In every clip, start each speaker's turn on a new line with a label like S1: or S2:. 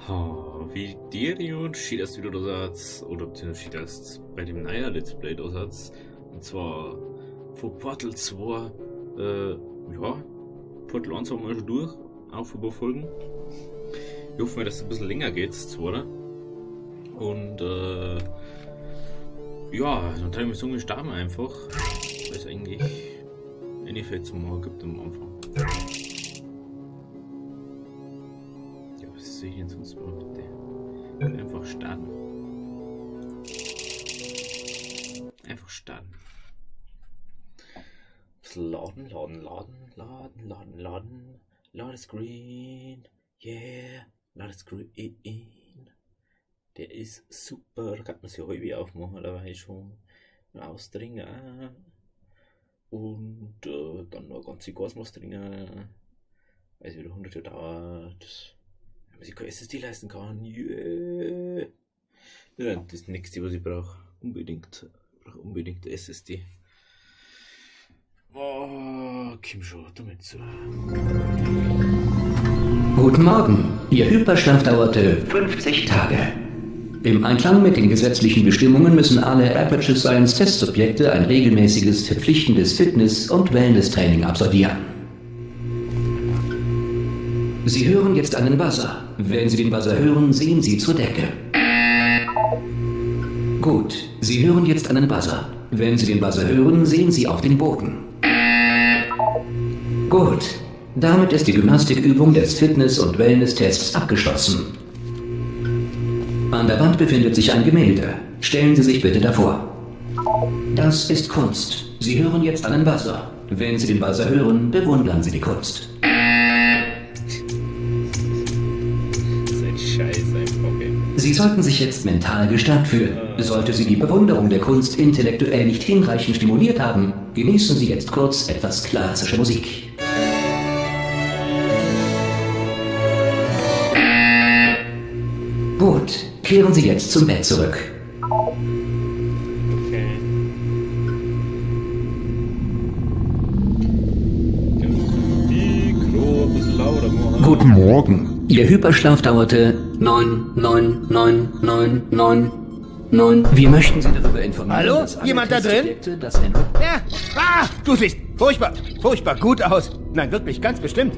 S1: Wie dir und schiedest wieder Satz oder schiedest bei dem neuen Let's Play Satz, und zwar von Portal 2, ja, Portal 1 haben wir schon durch, auf Folgen. Ich hoffe mal, dass es ein bisschen länger geht, zwar. Und ja, dann habe ich mir so wir starten einfach, weil es eigentlich eine Feld zum Machen gibt am Anfang. Ja, was soll ich denn sonst mal bitte? Einfach starten. Einfach starten. Laden. Ladescreen. Yeah. Ladescreen. Der ist super. Da kann man sich häufig aufmachen, da war ich schon ausdringen. Und dann noch ganz viel Gas dringen. Weil es wieder 100 Jahre dauert. Wenn man sich kein SSD leisten kann. Yeah. Ja, das nächste, was ich brauche. Unbedingt. Ich brauche unbedingt SSD. Oh, Kim schon damit zu.
S2: Guten Morgen. Ihr Hyperschlaf dauerte 50 Tage. Im Einklang mit den gesetzlichen Bestimmungen müssen alle Aperture Science Testsubjekte ein regelmäßiges, verpflichtendes Fitness- und Wellness-Training absolvieren. Sie hören jetzt einen Buzzer. Wenn Sie den Buzzer hören, sehen Sie zur Decke. Gut, Sie hören jetzt einen Buzzer. Wenn Sie den Buzzer hören, sehen Sie auf den Boden. Gut, damit ist die Gymnastikübung des Fitness- und Wellness-Tests abgeschlossen. An der Wand befindet sich ein Gemälde. Stellen Sie sich bitte davor. Das ist Kunst. Sie hören jetzt einen Buzzer. Wenn Sie den Buzzer hören, bewundern Sie die Kunst. Sie sollten sich jetzt mental gestärkt fühlen. Sollte Sie die Bewunderung der Kunst intellektuell nicht hinreichend stimuliert haben, genießen Sie jetzt kurz etwas klassische Musik. Gut, kehren Sie jetzt zum Bett zurück.
S1: Okay. Mikro, ein bisschen lauter machen.
S2: Guten Morgen. Ihr Hyperschlaf dauerte 9. Wie möchten Sie darüber informieren?
S3: Hallo?
S2: dass alle
S3: Jemand da drin?
S2: Testsubjekte das N-
S3: Ja! Du siehst furchtbar gut aus. Nein, wirklich, ganz bestimmt.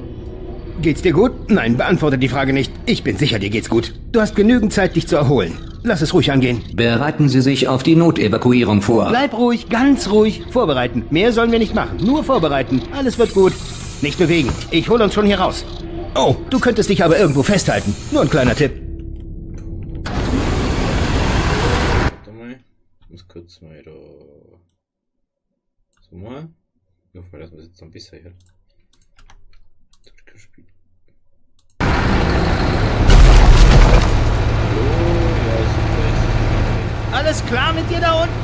S3: Geht's dir gut? Nein, beantworte die Frage nicht. Ich bin sicher, dir geht's gut. Du hast genügend Zeit, dich zu erholen. Lass es ruhig angehen.
S2: Bereiten Sie sich auf die Notevakuierung vor.
S3: Bleib ruhig, ganz ruhig. Vorbereiten. Mehr sollen wir nicht machen. Nur vorbereiten. Alles wird gut. Nicht bewegen. Ich hol uns schon hier raus. Oh, du könntest dich aber irgendwo festhalten. Nur ein kleiner Tipp.
S1: Warte mal. Ich muss kurz mal da. So mal. Ich hoffe mal, dass man es jetzt noch ein bisschen hört. Zurückgespielt. Hallo? Ja, super.
S3: Alles klar mit dir da unten?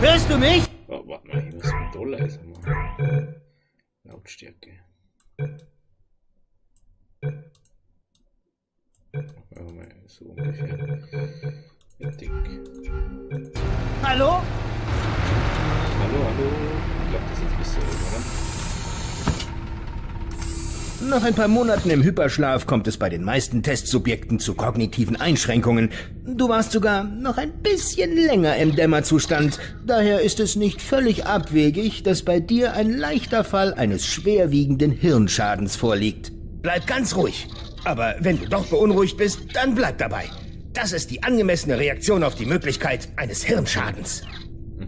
S3: Hörst du mich?
S1: Oh, warte mal, ich muss ein bisschen leiser machen. Lautstärke. Machen wir so ungefähr. Fertig.
S3: Hallo?
S1: Hallo? Ich glaube, das ist jetzt besser, oder?
S3: Nach ein paar Monaten im Hyperschlaf kommt es bei den meisten Testsubjekten zu kognitiven Einschränkungen. Du warst sogar noch ein bisschen länger im Dämmerzustand. Daher ist es nicht völlig abwegig, dass bei dir ein leichter Fall eines schwerwiegenden Hirnschadens vorliegt. Bleib ganz ruhig. Aber wenn du doch beunruhigt bist, dann bleib dabei. Das ist die angemessene Reaktion auf die Möglichkeit eines Hirnschadens.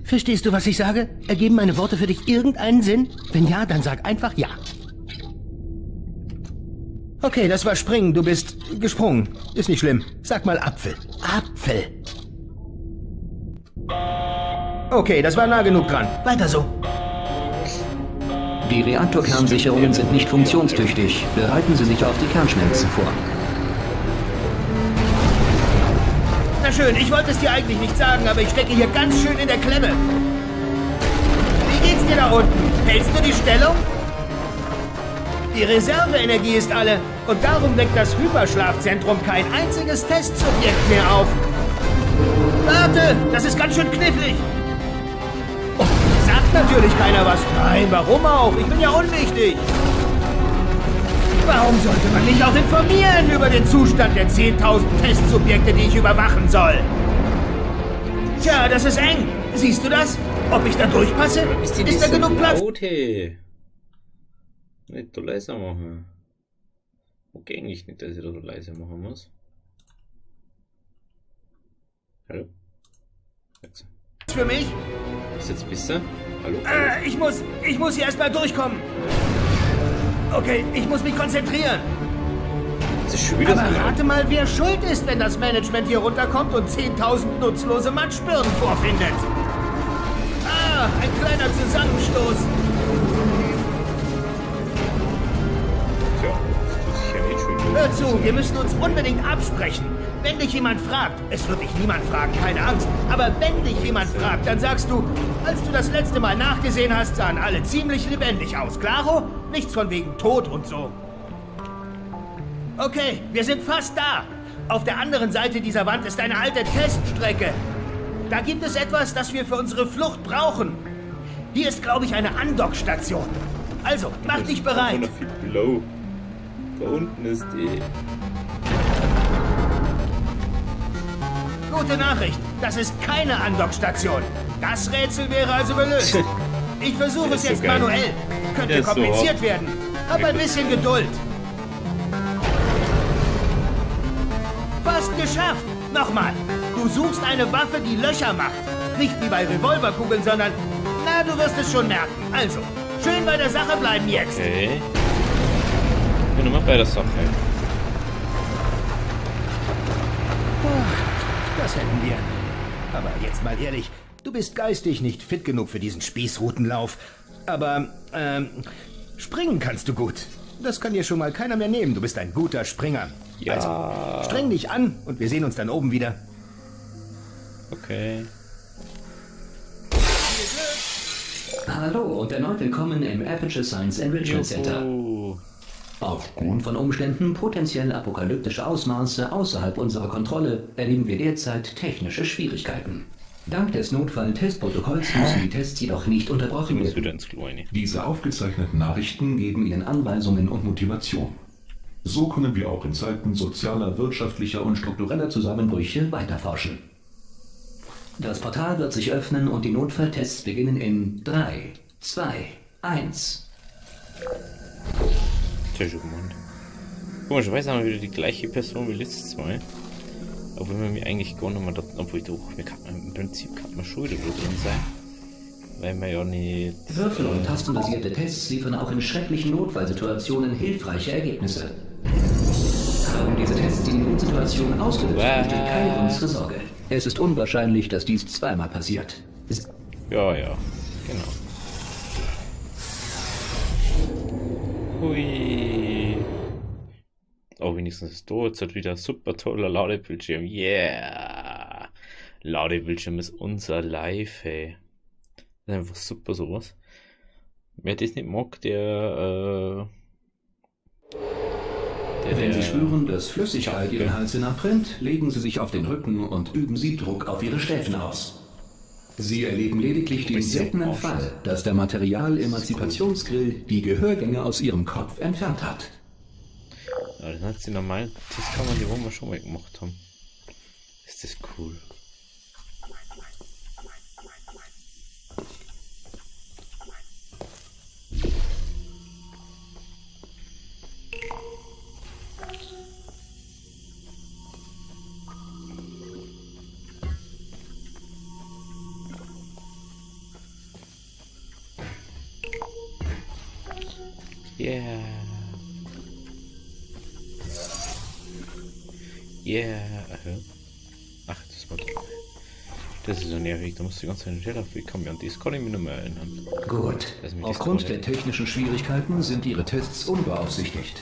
S3: Verstehst du, was ich sage? Ergeben meine Worte für dich irgendeinen Sinn? Wenn ja, dann sag einfach ja. Okay, das war Springen. Du bist gesprungen. Ist nicht schlimm. Sag mal Apfel. Apfel. Okay, das war nah genug dran. Weiter so.
S2: Die Reaktorkernsicherungen sind nicht funktionstüchtig. Bereiten Sie sich auf die Kernschmelzen vor.
S3: Na schön, ich wollte es dir eigentlich nicht sagen, aber ich stecke hier ganz schön in der Klemme. Wie geht's dir da unten? Hältst du die Stellung? Die Reserveenergie ist alle und darum weckt das Hyperschlafzentrum kein einziges Testsubjekt mehr auf. Warte, das ist ganz schön knifflig. Sagt natürlich keiner was. Nein, warum auch? Ich bin ja unwichtig. Warum sollte man mich auch informieren über den Zustand der 10.000 Testsubjekte, die ich überwachen soll? Tja, das ist eng. Siehst du das? Ob ich da durchpasse? Ist da genug Platz?
S1: Laut, hey. Nicht so leiser machen. Okay, eigentlich nicht, dass ich da so leise machen muss. Hallo? Jetzt.
S3: Für mich?
S1: Ist jetzt besser? Hallo?
S3: Ich muss hier erstmal durchkommen. Okay, ich muss mich konzentrieren.
S1: Das ist schon wieder
S3: Aber
S1: so laut.
S3: rate mal, wer schuld ist, wenn das Management hier runterkommt und 10.000 nutzlose Matschbirnen vorfindet. Ah, ein kleiner Zusammenstoß.
S1: Tja, das ist ja nicht schön.
S3: Hör zu, wir müssen uns unbedingt absprechen. Wenn dich jemand fragt, es wird dich niemand fragen, keine Angst, aber wenn dich jemand fragt, dann sagst du, als du das letzte Mal nachgesehen hast, sahen alle ziemlich lebendig aus. Klaro? Nichts von wegen Tod und so. Okay, wir sind fast da. Auf der anderen Seite dieser Wand ist eine alte Teststrecke. Da gibt es etwas, das wir für unsere Flucht brauchen. Hier ist, glaube ich, eine Andockstation. Also, mach dich bereit.
S1: Blau. Da unten ist die.
S3: Gute Nachricht, das ist keine Andockstation. Das Rätsel wäre also gelöst. Ich versuche
S1: Der
S3: es
S1: ist
S3: jetzt
S1: so geil.
S3: manuell. Könnte
S1: Der ist so
S3: kompliziert
S1: hot.
S3: werden. Hab ein bisschen Geduld. Fast geschafft. Nochmal. Du suchst eine Waffe, die Löcher macht. Nicht wie bei Revolverkugeln, sondern... Na, du wirst es schon merken. Also, schön bei der Sache bleiben jetzt.
S1: Okay. Ich bin immer bei der Sache.
S3: Das hätten wir. Aber jetzt mal ehrlich, du bist geistig nicht fit genug für diesen Spießrutenlauf. Aber, springen kannst du gut. Das kann dir schon mal keiner mehr nehmen. Du bist ein guter Springer.
S1: Ja.
S3: Also, streng dich an und wir sehen uns dann oben wieder.
S1: Okay.
S2: Hallo und erneut willkommen im Aperture Science Enrichment Center.
S1: Juhu.
S2: Aufgrund von Umständen potenziell apokalyptische Ausmaße außerhalb unserer Kontrolle erleben wir derzeit technische Schwierigkeiten. Dank des Notfall-Testprotokolls müssen die Tests jedoch nicht
S1: Ich
S2: unterbrochen
S1: muss
S2: werden.
S1: wieder ins Klo rein.
S4: Diese aufgezeichneten Nachrichten geben Ihnen Anweisungen und Motivation. So können wir auch in Zeiten sozialer, wirtschaftlicher und
S2: Struktureller Zusammenbrüche weiterforschen. Das Portal wird sich öffnen und die Notfalltests beginnen in 3, 2, 1.
S1: Tja, schon gemacht. Komischerweise haben wir wieder die gleiche Person wie letztes Mal. Obwohl wir mir eigentlich gar nicht mehr dort, obwohl doch, im Prinzip kann man schon wieder drin sein. Weil wir ja nicht.
S2: Würfel- und tastenbasierte Tests liefern auch in schrecklichen Notfallsituationen hilfreiche Ergebnisse. Haben diese Tests die Notsituation ausgelöst, besteht keine unsere Sorge. Es ist unwahrscheinlich, dass dies zweimal passiert.
S1: Ja, ja, genau. Hui. Oh, wenigstens ist da jetzt halt wieder ein super toller Ladebildschirm. Yeah! Ladebildschirm ist unser Life, hey. Das ist einfach super sowas. Wer das nicht mag,
S2: Wenn Sie spüren, dass Flüssigkeit Ihren Hals hinabbrennt, legen Sie sich auf den Rücken und üben Sie Druck auf Ihre Schläfen aus. Sie erleben lediglich den seltenen Fall, dass der Material-Emanzipationsgrill die Gehörgänge aus Ihrem Kopf entfernt hat.
S1: Ja, das sind die normalen Testkammern, die wir schon mal gemacht haben. Ist das cool. Yeah. Yeah. Ach, das war doch. Das ist so nervig, da musst du die ganze Zeit schnell auf. Wie kann mich an das kann ich mich noch mehr erinnern.
S2: Gut.
S1: Also mit
S2: Aufgrund
S1: Discord,
S2: der technischen Schwierigkeiten sind Ihre Tests unbeaufsichtigt.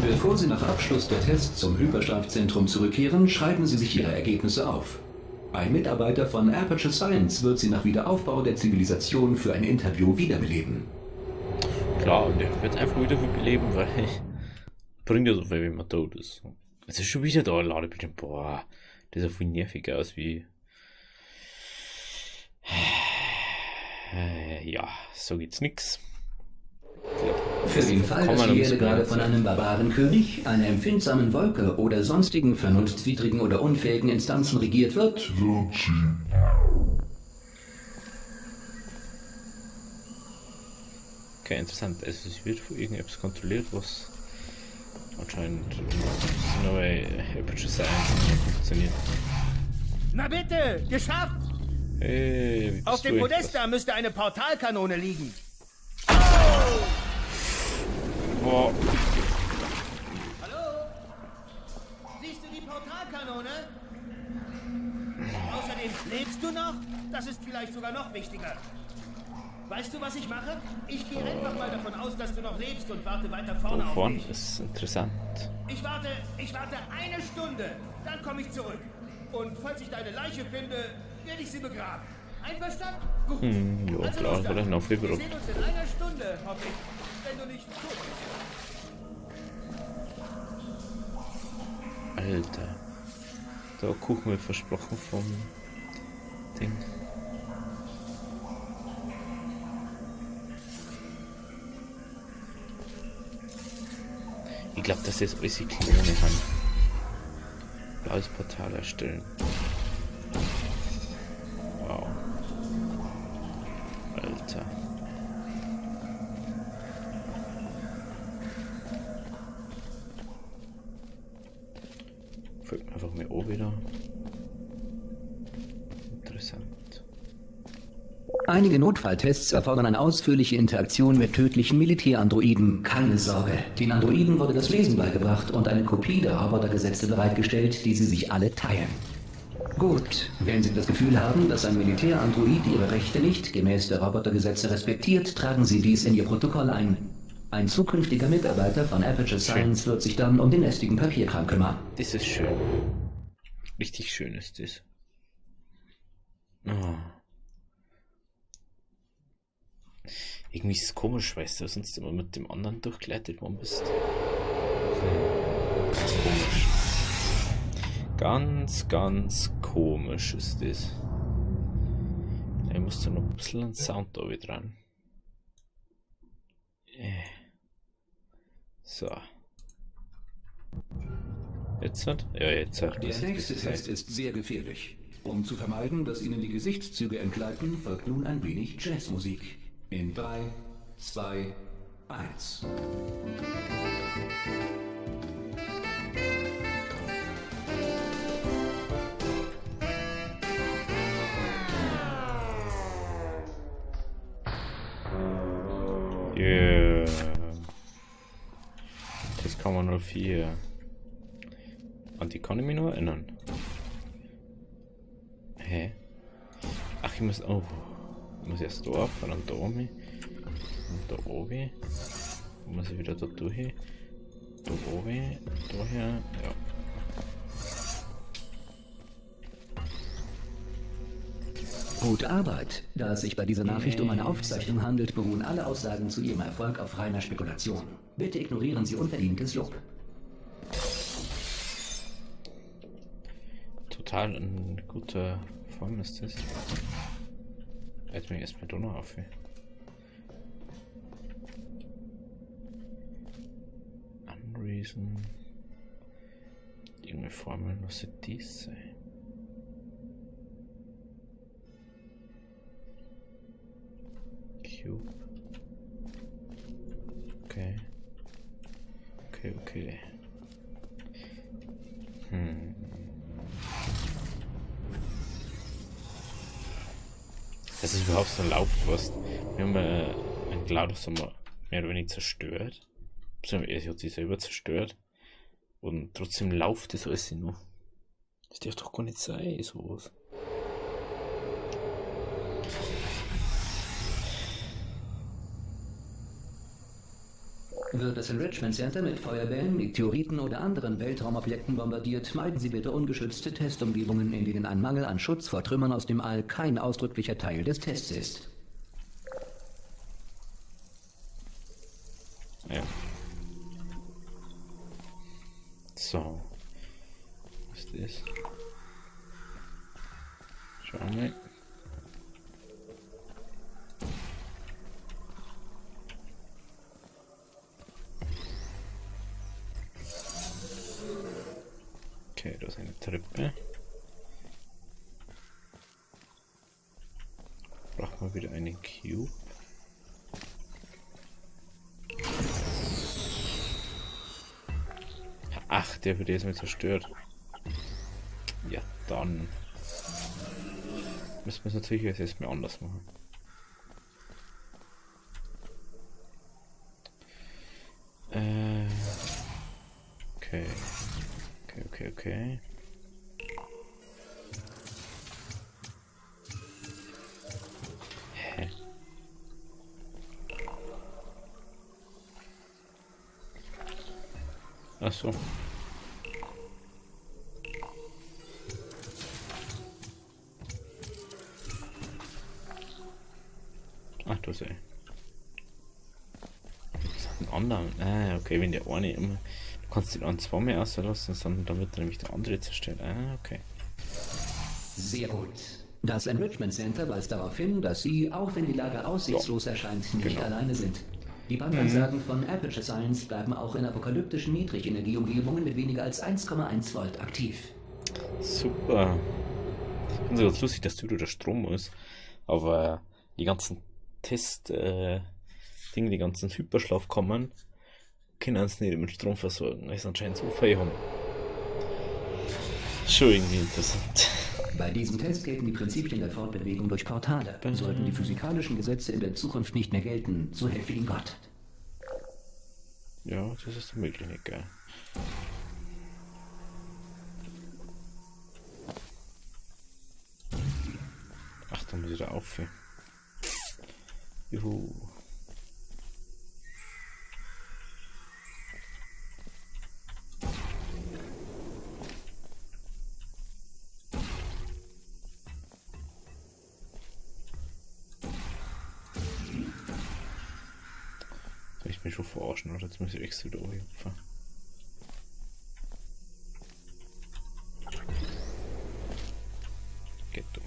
S2: Bevor Sie nach Abschluss der Tests zum Hyperschlafzentrum zurückkehren, schreiben Sie sich Ihre Ergebnisse auf. Ein Mitarbeiter von Aperture Science wird Sie nach Wiederaufbau der Zivilisation für ein Interview wiederbeleben.
S1: Klar, und der wird einfach wieder beleben, weil bringt ja so viel, wenn man tot ist. Es ist schon wieder da, ein Ladebildschirm. Boah, das sieht viel nerviger aus wie. Ja, so geht's nix.
S2: Für den Fall, dass die Erde gerade von einem Barbarenkönig, einer empfindsamen Wolke oder sonstigen vernunftswidrigen oder unfähigen Instanzen regiert wird,
S1: Okay, interessant. Also es wird von irgendetwas kontrolliert, was anscheinend neue Aperture Science nicht funktioniert.
S3: Na bitte, geschafft!
S1: Hey, wie
S3: Auf
S1: bist
S3: dem
S1: du
S3: Podest da müsste eine Portalkanone liegen.
S1: Boah,
S3: Hallo? Siehst du die Portalkanone? Außerdem, lebst du noch? Das ist vielleicht sogar noch wichtiger. Weißt du, was ich mache? Ich gehe einfach mal davon aus, dass du noch lebst und warte weiter vorne
S1: da
S3: auf
S1: vorne
S3: dich.
S1: ist interessant.
S3: Ich warte eine Stunde, dann komme ich zurück. Und falls ich deine Leiche finde, werde ich sie begraben. Einverstanden? Gut.
S1: Ja,
S3: Also
S1: klar,
S3: los
S1: war
S3: dann.
S1: dann auf
S3: Wir
S1: Februar.
S3: sehen uns in einer Stunde, hoffe ich. Wenn du nicht tot bist.
S1: Alter. Da Kuchen wird versprochen vom Ding. Ich glaube, dass jetzt alles die Klone haben. Blaues Portal erstellen. Wow. Alter. Folgt mir einfach mehr O wieder. Interessant.
S2: einige Notfalltests erfordern eine ausführliche Interaktion mit tödlichen Militärandroiden. Keine Sorge, den Androiden wurde das Lesen beigebracht und eine Kopie der Robotergesetze bereitgestellt, die sie sich alle teilen. Gut, wenn Sie das Gefühl haben, dass ein Militärandroid Ihre Rechte nicht gemäß der Robotergesetze respektiert, tragen Sie dies in Ihr Protokoll ein. Ein zukünftiger Mitarbeiter von Aperture Science wird sich dann um den lästigen Papierkram kümmern.
S1: Das ist schön. Richtig schön ist das. Oh. Irgendwie ist es komisch, weißt du, sonst immer mit dem anderen durchgeleitet worden bist. Ganz komisch. Ganz, ganz komisch ist das. Ich muss da noch ein bisschen einen Sound da wieder dran. So. Jetzt hat? Ja, jetzt hat.
S2: Der nächste Test ist sehr gefährlich. Um zu vermeiden, dass Ihnen die Gesichtszüge entgleiten, folgt nun ein wenig Jazzmusik. In 3, 2, 1.
S1: Yeah. Das kann man nur 4. An die kann ich mich nur erinnern. Hä? Ach, ich muss. Oh. Ich muss erst da auf, dann da oben. Und da oben. Dann muss ich wieder da durch. Da oben. Daher. Ja.
S2: Gute Arbeit. Da es sich bei dieser Nachricht um eine Aufzeichnung handelt, beruhen alle Aussagen zu Ihrem Erfolg auf reiner Spekulation. Bitte ignorieren Sie unverdientes Lob.
S1: Total in guter Form ist das. Jetzt bin ich erstmal da noch auf. Unreason. Irgendeine Formel muss dies sein. Cube. Okay. Okay. Das ist überhaupt so ein Laufpost. Wir haben ein GLaDOS mehr oder weniger zerstört. Er hat sich selber zerstört. Und trotzdem läuft das alles noch. Das darf doch gar nicht sein, sowas.
S2: Wird das Enrichment Center mit Feuerbällen, Meteoriten oder anderen Weltraumobjekten bombardiert, meiden Sie bitte ungeschützte Testumgebungen, in denen ein Mangel an Schutz vor Trümmern aus dem All kein ausdrücklicher Teil des Tests ist.
S1: Ja. So. Was ist das? Schauen wir. Okay, da ist eine Treppe. Braucht man wieder einen Cube. Ach, der wird jetzt mal zerstört. Ja, dann müssen wir es natürlich jetzt erstmal anders machen. Okay. Okay. Hä? Ach so. Ach, du sei. Einen anderen. Ah, okay, wenn der eine immer. Du kannst den einen zweimal auslassen, sondern dann wird nämlich der andere zerstört. Ah, okay.
S2: Sehr gut. Das Enrichment Center weist darauf hin, dass Sie, auch wenn die Lage aussichtslos erscheint, nicht
S1: genau.
S2: alleine sind. Die Bandansagen von Aperture Science bleiben auch in apokalyptischen Niedrigenergieumgebungen mit weniger als 1,1 Volt aktiv.
S1: Super. Ich finde es ganz lustig, dass der Strom ist. Aber die ganzen Dinge, die ganzen Hyperschlafkammern, können es nicht mit Strom versorgen, weil sie anscheinend so viel haben. Schon irgendwie interessant.
S2: Bei diesem Test gelten die Prinzipien der Fortbewegung durch Portale. Sollten die physikalischen Gesetze in der Zukunft nicht mehr gelten, so helfe Ihnen Gott.
S1: Ja, das ist möglich, nicht geil. Ach, dann muss ich da auf. Juhu. Ich bin schon verarschen, oder? Jetzt muss ich extra da hüpfen. Geht doch.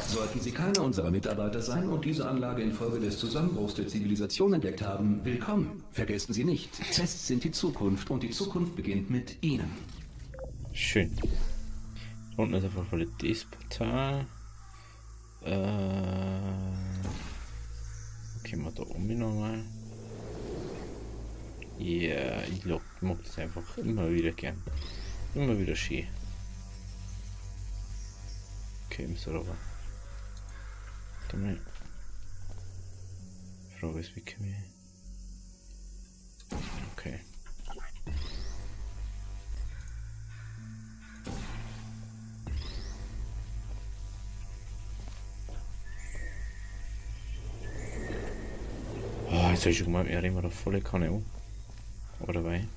S2: Sollten Sie keiner unserer Mitarbeiter sein und diese Anlage infolge des Zusammenbruchs der Zivilisation entdeckt haben, willkommen. Vergessen Sie nicht, Tests sind die Zukunft und die Zukunft beginnt mit Ihnen.
S1: Schön. Da unten ist auf jeden Fall das Portal. Okay, mal da oben nochmal. Ja, ich mag das einfach immer wieder gern. Immer wieder schön. Okay, im Server. Die Frage ist, wie können wir... Okay. Oh, jetzt habe ich schon gemeint, er immer da volle Kanne um. Aber dabei.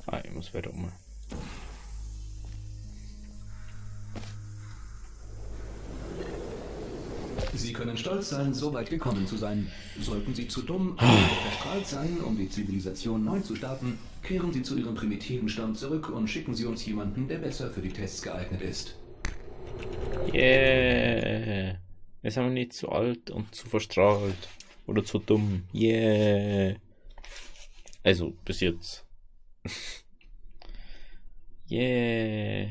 S1: Ah, ich muss weiter um.
S2: Sie können stolz sein, so weit gekommen zu sein. Sollten Sie zu dumm oder verstrahlt sein, um die Zivilisation neu zu starten, kehren Sie zu Ihrem primitiven Stand zurück und schicken Sie uns jemanden, der besser für die Tests geeignet ist.
S1: Yeah. Jetzt sind wir nicht zu alt und zu verstrahlt. Oder zu dumm. Yeah. Also, bis jetzt. Yeah.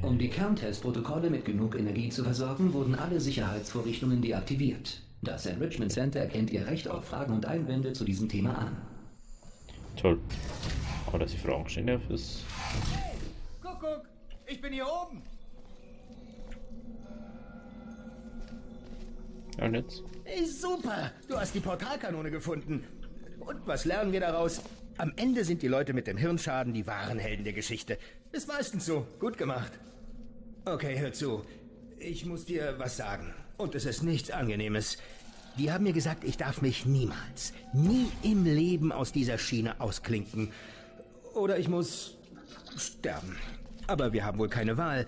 S2: Um die Kerntestprotokolle mit genug Energie zu versorgen, wurden alle Sicherheitsvorrichtungen deaktiviert. Das Enrichment Center erkennt Ihr Recht auf Fragen und Einwände zu diesem Thema an.
S1: Toll. Aber dass ich Fragen stellen darf, ist...
S3: Guck, ich bin hier oben.
S1: Ja, und jetzt?
S3: Hey, super, du hast die Portalkanone gefunden. Und was lernen wir daraus? Am Ende sind die Leute mit dem Hirnschaden die wahren Helden der Geschichte. Ist meistens so. Gut gemacht. Okay, hör zu. Ich muss dir was sagen. Und es ist nichts Angenehmes. Die haben mir gesagt, ich darf mich niemals, nie im Leben aus dieser Schiene ausklinken. Oder ich muss sterben. Aber wir haben wohl keine Wahl.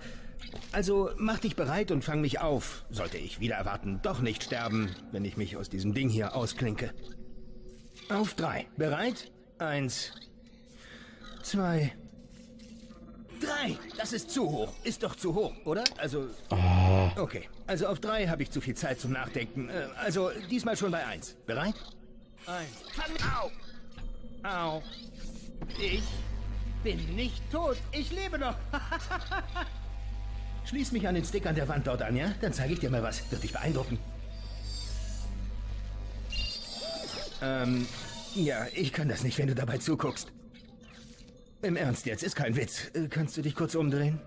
S3: Also mach dich bereit und fang mich auf. Sollte ich wieder erwarten, doch nicht sterben, wenn ich mich aus diesem Ding hier ausklinke. Auf 3. Bereit? 1, 2, 3. 3! Das ist zu hoch. Ist doch zu hoch, oder? Also... Okay, also auf 3 habe ich zu viel Zeit zum Nachdenken. Also diesmal schon bei 1. Bereit? 1. Au! Au! Ich bin nicht tot. Ich lebe noch. Schließ mich an den Stick an der Wand dort an, ja? Dann zeige ich dir mal was. Wird dich beeindrucken. Ja, ich kann das nicht, wenn du dabei zuguckst. Im Ernst jetzt, ist kein Witz. Kannst du dich kurz umdrehen?